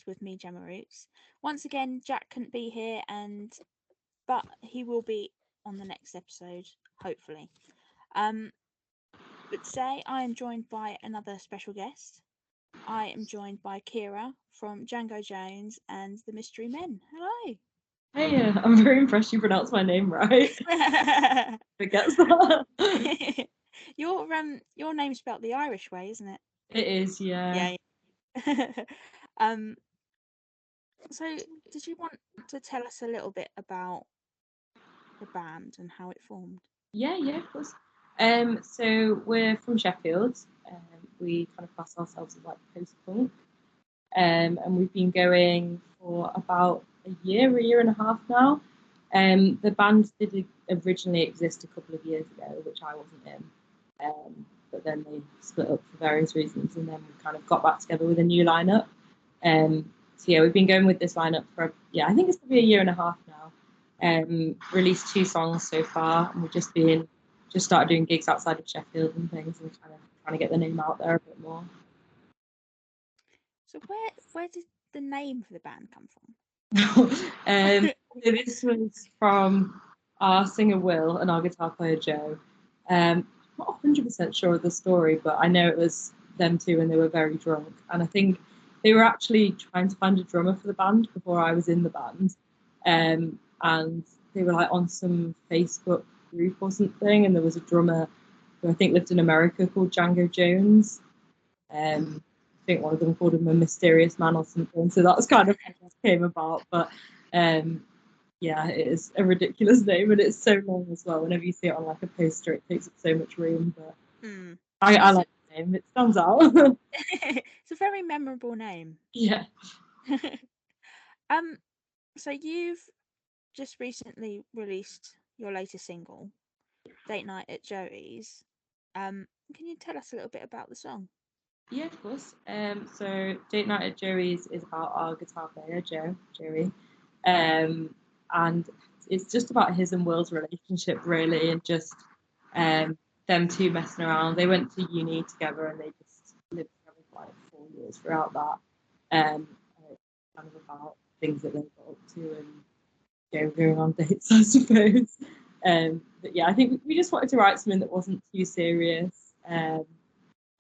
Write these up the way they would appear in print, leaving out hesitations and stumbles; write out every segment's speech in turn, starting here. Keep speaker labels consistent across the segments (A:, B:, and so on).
A: podcast with me, Gemma Roots. Once again, Jack couldn't be here, but he will be on the next episode, hopefully. Um, but today I am joined by another special guest. I am joined by Ciara from Django Jones and the Mystery Men. Hello.
B: Hey, I'm very impressed you pronounced my name right. Forgets that.
A: Your name's spelt the Irish way, isn't it?
B: It is, yeah.
A: Yeah. Yeah. um. So, did you want to tell us a little bit about the band and how it formed?
B: Yeah, of course. So we're from Sheffield. We kind of class ourselves as like post-punk. And we've been going for about a year and a half now. The band did originally exist a couple of years ago, which I wasn't in. But then they split up for various reasons, and then we kind of got back together with a new lineup. So yeah, we've been going with this lineup for I think it's probably a year and a half now. Released 2 songs so far, and we've just started doing gigs outside of Sheffield and things, and kind of trying to get the name out there a bit more.
A: So, where did the name for the band come from?
B: So this was from our singer Will and our guitar player Joe. I'm not 100% sure of the story, but I know it was them two and they were very drunk. And I think they were actually trying to find a drummer for the band before I was in the band. And they were like on some Facebook group or something, and there was a drummer who I think lived in America called Django Jones. I think one of them called him a mysterious man or something. So that's kind of how that came about. But it is a ridiculous name, and it's so long as well. Whenever you see it on like a poster, it takes up so much room. But I like the name; it stands out.
A: It's a very memorable name.
B: Yeah.
A: So you've just recently released your latest single, "Date Night at Joey's." Can you tell us a little bit about the song?
B: Yeah, of course. So Date Night at Joey's is about our guitar player, Joey. And it's just about his and Will's relationship, really, and just them two messing around. They went to uni together and they just lived together for like 4 years throughout that. And it's kind of about things that they got up to and going on dates, I suppose. But yeah, I think we just wanted to write something that wasn't too serious. And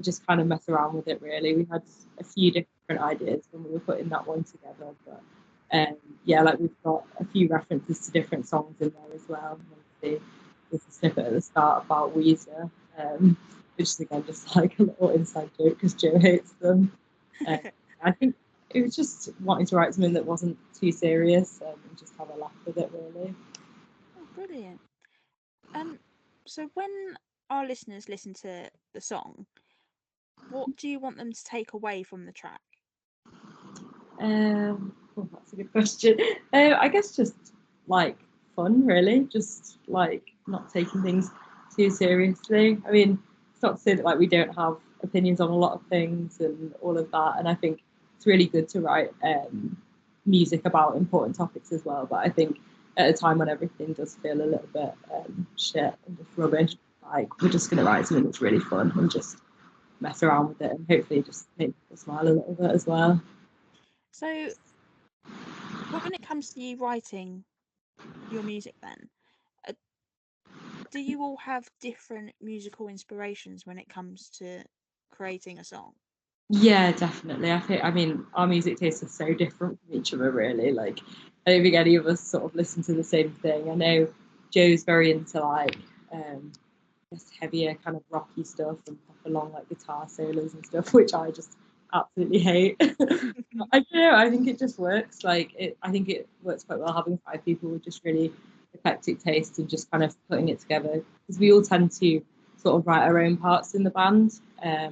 B: just kind of mess around with it, really. We had a few different ideas when we were putting that one together, but like we've got a few references to different songs in there as well. Obviously, there's a snippet at the start about Weezer, which is again just like a little inside joke because Joe hates them. I think it was just wanting to write something that wasn't too serious and just have a laugh with it, really.
A: Oh, brilliant. So when our listeners listen to the song, what do you want them to take away from the track?
B: That's a good question. I guess just like fun, really. Just like not taking things too seriously. I mean, it's not to say that like we don't have opinions on a lot of things and all of that. And I think it's really good to write music about important topics as well. But I think at a time when everything does feel a little bit shit and just rubbish, like we're just gonna write something that's really fun and just mess around with it and hopefully just make people smile a little bit as well.
A: So when it comes to you writing your music, then uh, do you all have different musical inspirations when it comes to creating a song?
B: Yeah, definitely. I mean, our music tastes are so different from each other, really. Like, I don't think any of us sort of listen to the same thing. I know Joe's very into like, just heavier kind of rocky stuff and proper long like guitar solos and stuff, which I just absolutely hate. I don't know. I think it just works. I think it works quite well having 5 people with just really eclectic taste and just kind of putting it together because we all tend to sort of write our own parts in the band. I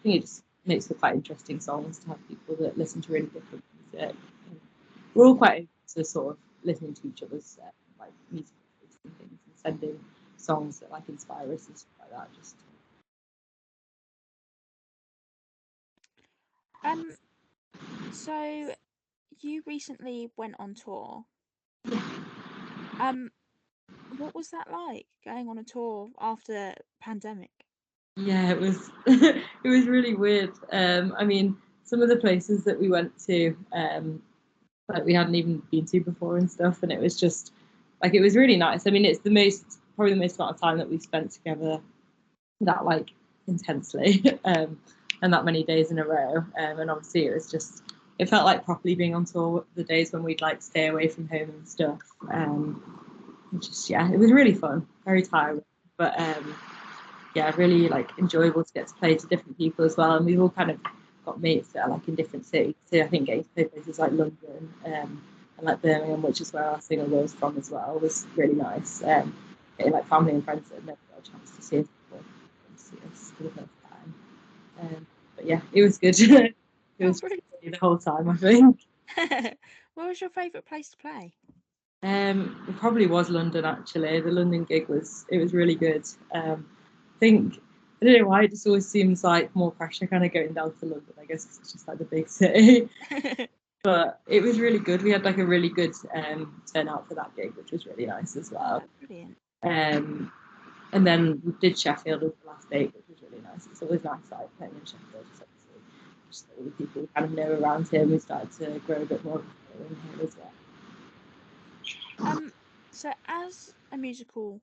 B: think it just makes for quite interesting songs to have people that listen to really different music. And we're all quite open to sort of listening to each other's like music and things and sending songs that like inspire us and stuff like that. Just
A: Um, so you recently went on tour. Um, what was that like going on a tour after pandemic?
B: yeah, it was it was really weird. I mean, some of the places that we went to, like we hadn't even been to before and stuff, and it was just like it was really nice. I mean, it's probably the most amount of time that we spent together that like intensely, and that many days in a row. And obviously, it felt like properly being on tour the days when we'd like stay away from home and stuff. It was really fun, very tiring, but yeah, really like enjoyable to get to play to different people as well. And we've all kind of got mates that are like in different cities. So I think getting to play places like London and like Birmingham, which is where our singer was from as well, was really nice. Getting like family and friends that had never got a chance to see us before, see us for the first time. But yeah, it was good. It was the whole time, I think.
A: What was your favourite place to play?
B: It probably was London actually. The London gig was really good. I think I don't know why it just always seems like more pressure kind of going down to London. I guess it's just like the big city, but it was really good. We had like a really good turnout for that gig, which was really nice as well.
A: Oh, brilliant.
B: And then we did Sheffield as the last date, which was really nice. It's always nice like playing in Sheffield, just all the people we kind of know around here. We started to grow a bit more in here as well.
A: So as a musical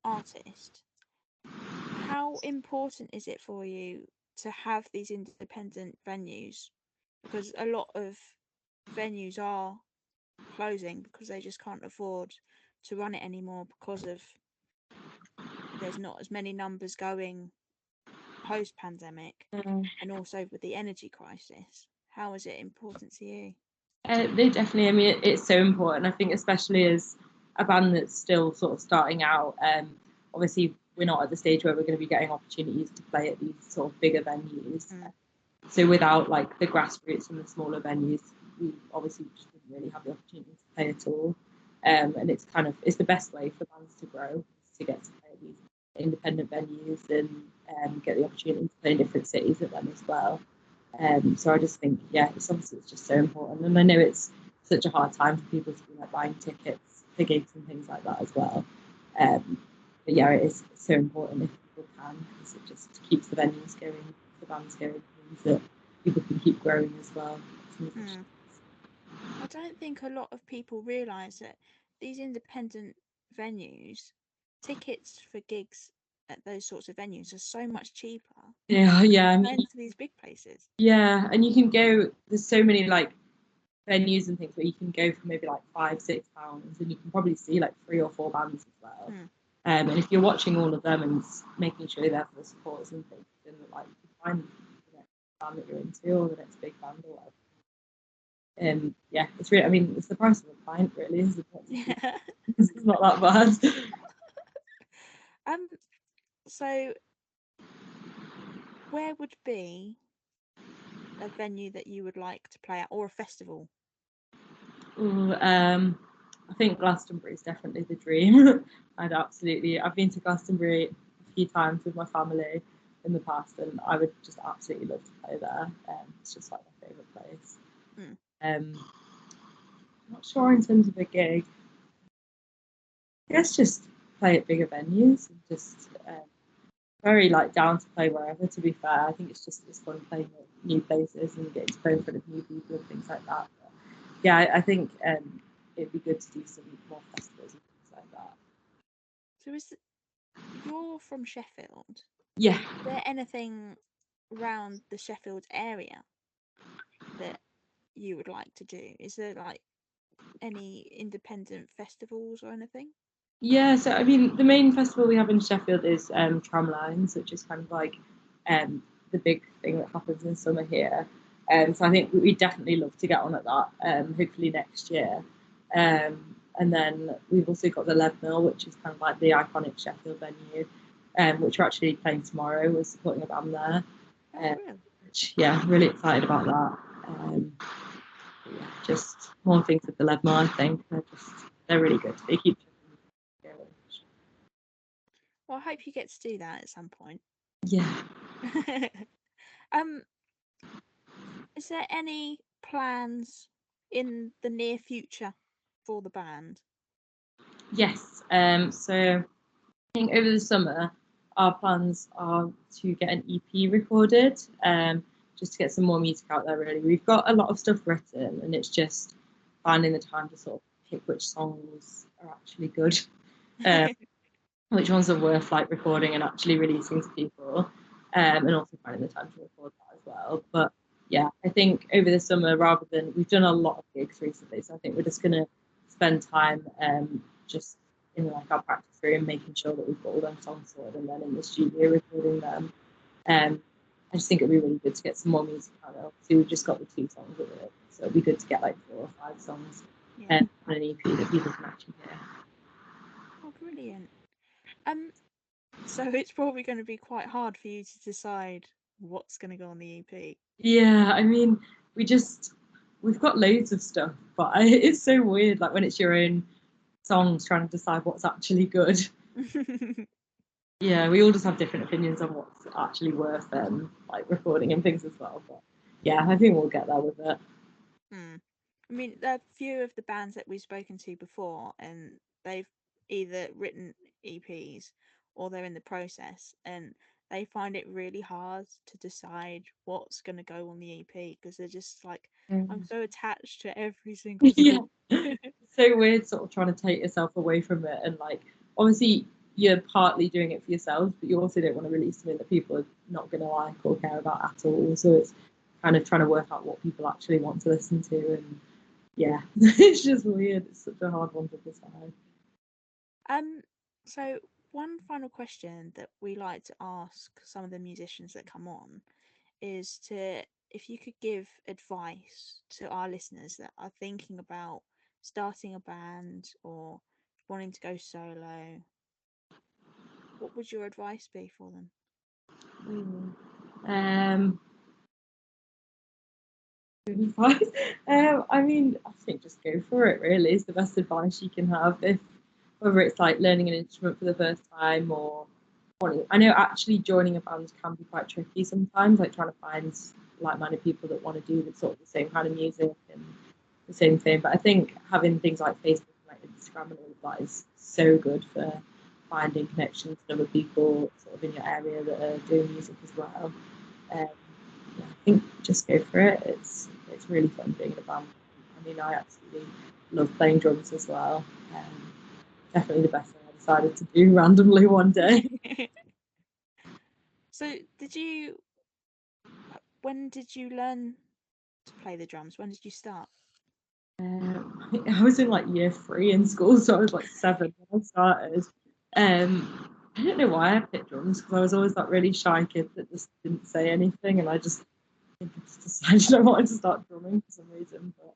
A: artist, how important is it for you to have these independent venues? Because a lot of venues are closing because they just can't afford to run it anymore because of there's not as many numbers going post pandemic, and also with the energy crisis. How is it important to you?
B: They definitely, I mean, it's so important. I think, especially as a band that's still sort of starting out, obviously, we're not at the stage where we're going to be getting opportunities to play at these sort of bigger venues. So, without like the grassroots and the smaller venues, we obviously just didn't really have the opportunity to play at all. And it's the best way for bands to grow, to get to play at these independent venues and get the opportunity to play in different cities at them as well. So I just think, it's just so important, and I know it's such a hard time for people to be like buying tickets for gigs and things like that as well. But yeah, it's so important if people can, because it just keeps the venues going, the bands going, means that people can keep growing as well.
A: I don't think a lot of people realise that these independent venues, tickets for gigs at those sorts of venues are so much cheaper.
B: Yeah. I mean,
A: compared to these big places.
B: Yeah, and you can go. There's so many like venues and things where you can go for maybe like £5-6, and you can probably see like 3 or 4 bands as well. And if you're watching all of them and making sure you're there for the supporters and things, then like you find the next band that you're into or the next big band or whatever. Yeah, it's really. I mean, it's the price of a pint, really, isn't it?
A: Yeah.
B: It's not that bad.
A: So where would be a venue that you would like to play at, or a festival?
B: Ooh, I think Glastonbury is definitely the dream. I've been to Glastonbury a few times with my family in the past, and I would just absolutely love to play there. It's just like my favourite place. I'm not sure in terms of a gig. I guess just play at bigger venues and just very like down to play wherever. To be fair, I think it's fun playing at new places and getting to play in front of new people and things like that. But yeah, I think it'd be good to do some more festivals and things like that.
A: So you're from Sheffield?
B: Yeah.
A: Is there anything around the Sheffield area that you would like to do? Is there like any independent festivals or anything?
B: Yeah, so I mean, the main festival we have in Sheffield is Tramlines, which is kind of like the big thing that happens in summer here. So I think we'd definitely love to get on at that, hopefully next year. And then we've also got the Lead Mill, which is kind of like the iconic Sheffield venue, which we're actually playing tomorrow. We're supporting a band there. Which, really excited about that. Just more things with the Lead Mill, I think. They're really good. They keep going.
A: Well, I hope you get to do that at some point.
B: Yeah.
A: Is there any plans in the near future for the band?
B: Yes. So I think over the summer, our plans are to get an EP recorded, just to get some more music out there. Really, we've got a lot of stuff written, and it's just finding the time to sort of pick which songs are actually good, which ones are worth like recording and actually releasing to people, and also finding the time to record that as well. But yeah, I think over the summer, rather than we've done a lot of gigs recently, so I think we're just gonna spend time just in like our practice room, making sure that we've got all them songs sorted, and then in the studio recording them. I just think it'd be really good to get some more music out there. So we've just got the 2 songs at the moment, so it'd be good to get like 4 or 5 songs on an EP that people can actually hear.
A: Oh, brilliant. So it's probably going to be quite hard for you to decide what's going to go on the EP.
B: Yeah, I mean, we've got loads of stuff, but it's so weird, like when it's your own songs, trying to decide what's actually good. Yeah, we all just have different opinions on what's actually worth like recording and things as well. But yeah, I think we'll get there with it.
A: I mean, there are a few of the bands that we've spoken to before, and they've either written EPs or they're in the process, and they find it really hard to decide what's going to go on the EP because they're just like, I'm so attached to every single
B: Yeah,
A: song.
B: it's so weird, sort of trying to take yourself away from it, and like obviously you're partly doing it for yourself, but you also don't want to release something that people are not going to like or care about at all. So it's kind of trying to work out what people actually want to listen to, and yeah, it's just weird. It's such a hard one to decide.
A: So one final question that we like to ask some of the musicians that come on is to if you could give advice to our listeners that are thinking about starting a band or wanting to go solo, what would your advice be for them?
B: Um, advice. I mean, I think just go for it. Really, is the best advice you can have. If whether it's like learning an instrument for the first time or wanting, I know actually joining a band can be quite tricky sometimes. Like trying to find like-minded people that want to do the sort of the same kind of music and the same thing. But I think having things like Facebook and like Instagram and all of that is so good for finding connections with other people sort of in your area that are doing music as well. Yeah, I think just go for it. It's really fun being in a band. I mean, I absolutely love playing drums as well. Definitely the best thing I decided to do randomly one day.
A: So, when did you learn to play the drums? When did you start?
B: I was in like year 3 in school, so I was like 7 when I started. I don't know why I picked drums because I was always that really shy kid that just didn't say anything, and I think I just decided I wanted to start drumming for some reason. But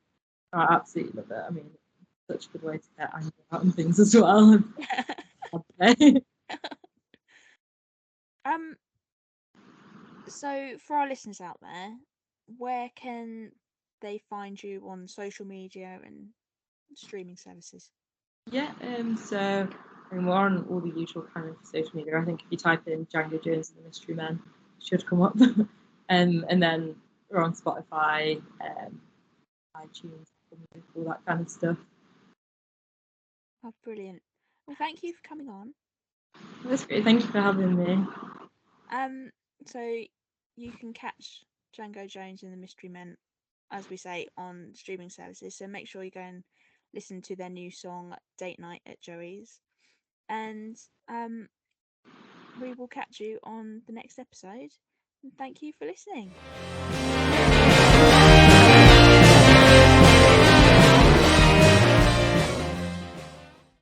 B: I absolutely love it. I mean, it's such a good way to get anger out and things as well.
A: um, so for our listeners out there, where can they find you on social media and streaming services?
B: Yeah, so we're on all the usual kind of social media. I think if you type in Django Jones and the Mystery Men, it should come up. And then we're on Spotify, iTunes, all that kind of stuff.
A: Oh, brilliant. Well, thank you for coming on.
B: That's great. Thank you for having me.
A: Um, so you can catch Django Jones and the Mystery Men, as we say, on streaming services. So make sure you go and listen to their new song "Date Night at Joey's," and we will catch you on the next episode. And thank you for listening.